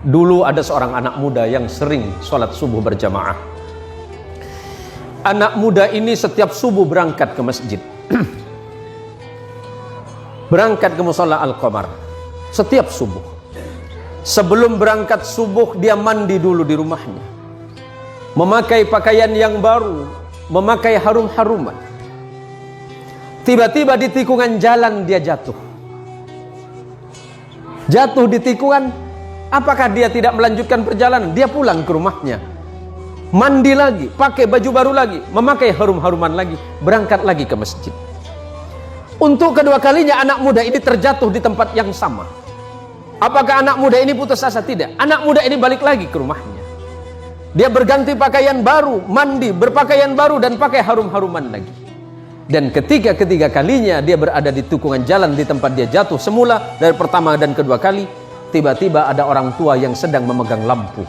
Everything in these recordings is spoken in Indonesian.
Dulu ada seorang anak muda yang sering sholat subuh berjamaah. Anak muda ini setiap subuh berangkat ke masjid. Berangkat ke mushola Al-Qamar setiap subuh. Sebelum berangkat subuh dia mandi dulu di rumahnya, memakai pakaian yang baru, memakai harum-haruman. Tiba-tiba di tikungan jalan dia jatuh. Jatuh di tikungan. Apakah dia tidak melanjutkan perjalanan? Dia pulang ke rumahnya, mandi lagi, pakai baju baru lagi, memakai harum-haruman lagi, berangkat lagi ke masjid. Untuk kedua kalinya anak muda ini terjatuh di tempat yang sama. Apakah anak muda ini putus asa? Tidak. Anak muda ini balik lagi ke rumahnya. Dia berganti pakaian baru, mandi, berpakaian baru, dan pakai harum-haruman lagi. Dan ketiga kalinya dia berada di tikungan jalan di tempat dia jatuh semula dari pertama dan kedua kali, tiba-tiba ada orang tua yang sedang memegang lampu.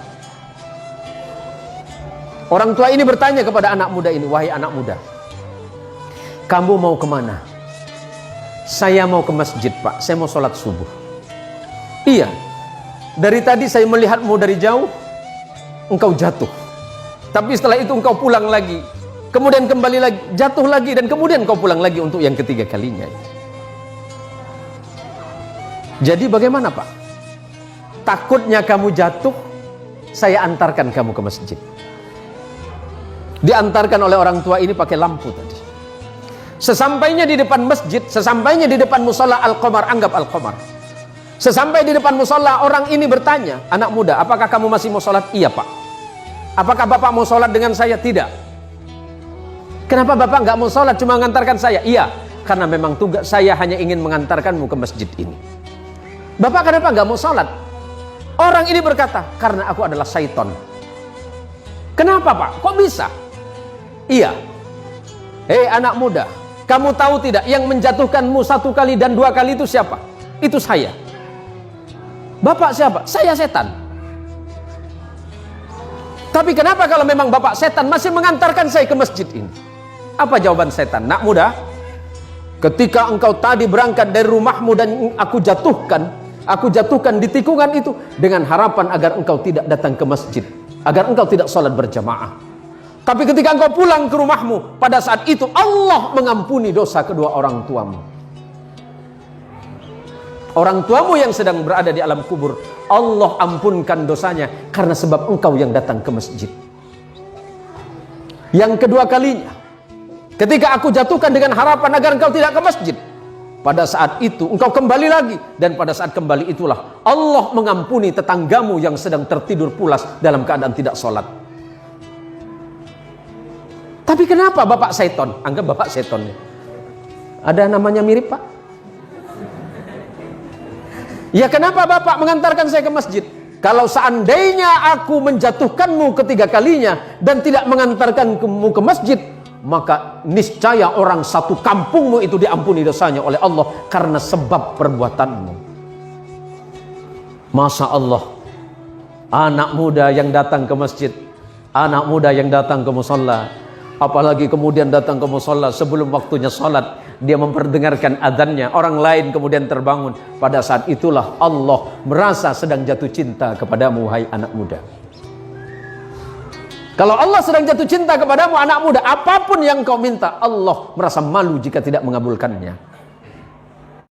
Orang tua ini bertanya kepada anak muda ini, "Wahai anak muda, kamu mau kemana?" "Saya mau ke masjid, Pak. Saya mau sholat subuh." "Iya, dari tadi saya melihatmu dari jauh, engkau jatuh. Tapi setelah itu engkau pulang lagi, kemudian kembali lagi, jatuh lagi, dan kemudian engkau pulang lagi untuk yang ketiga kalinya. Jadi bagaimana, Pak? Takutnya kamu jatuh, saya antarkan kamu ke masjid." Diantarkan oleh orang tua ini pakai lampu tadi. Sesampainya di depan masjid, sesampainya di depan mushola Al-Qamar, anggap Al-Qamar. Sesampai di depan mushola, orang ini bertanya, "Anak muda, apakah kamu masih mau sholat?" "Iya, Pak." "Apakah Bapak mau sholat dengan saya?" "Tidak." "Kenapa Bapak nggak mau sholat, cuma mengantarkan saya?" "Iya, karena memang tugas saya hanya ingin mengantarkanmu ke masjid ini." "Bapak kenapa nggak mau sholat?" Orang ini berkata, "Karena aku adalah syaiton." "Kenapa, Pak? Kok bisa?" "Iya. Hei anak muda, kamu tahu tidak yang menjatuhkanmu 1 kali dan 2 kali itu siapa? Itu saya." "Bapak siapa?" "Saya setan." "Tapi kenapa kalau memang Bapak setan masih mengantarkan saya ke masjid ini?" Apa jawaban setan? "Nak muda, ketika engkau tadi berangkat dari rumahmu dan aku jatuhkan di tikungan itu dengan harapan agar engkau tidak datang ke masjid, agar engkau tidak sholat berjamaah. Tapi ketika engkau pulang ke rumahmu, pada saat itu Allah mengampuni dosa kedua orang tuamu. Orang tuamu yang sedang berada di alam kubur, Allah ampunkan dosanya karena sebab engkau yang datang ke masjid." Yang kedua kalinya, ketika aku jatuhkan dengan harapan agar engkau tidak ke masjid, pada saat itu engkau kembali lagi, dan pada saat kembali itulah Allah mengampuni tetanggamu yang sedang tertidur pulas dalam keadaan tidak sholat. Tapi kenapa Bapak seton? Anggap Bapak seton. Ada namanya mirip, Pak? "Ya kenapa Bapak mengantarkan saya ke masjid? Kalau seandainya aku menjatuhkanmu ketiga kalinya dan tidak mengantarkanmu ke masjid, maka niscaya orang satu kampungmu itu diampuni dosanya oleh Allah karena sebab perbuatanmu." Masya Allah, anak muda yang datang ke masjid, anak muda yang datang ke mushola, apalagi kemudian datang ke mushola sebelum waktunya sholat, dia memperdengarkan adzannya, orang lain kemudian terbangun. Pada saat itulah Allah merasa sedang jatuh cinta kepadamu, hai anak muda. Kalau Allah sedang jatuh cinta kepadamu, anak muda, apapun yang kau minta, Allah merasa malu jika tidak mengabulkannya.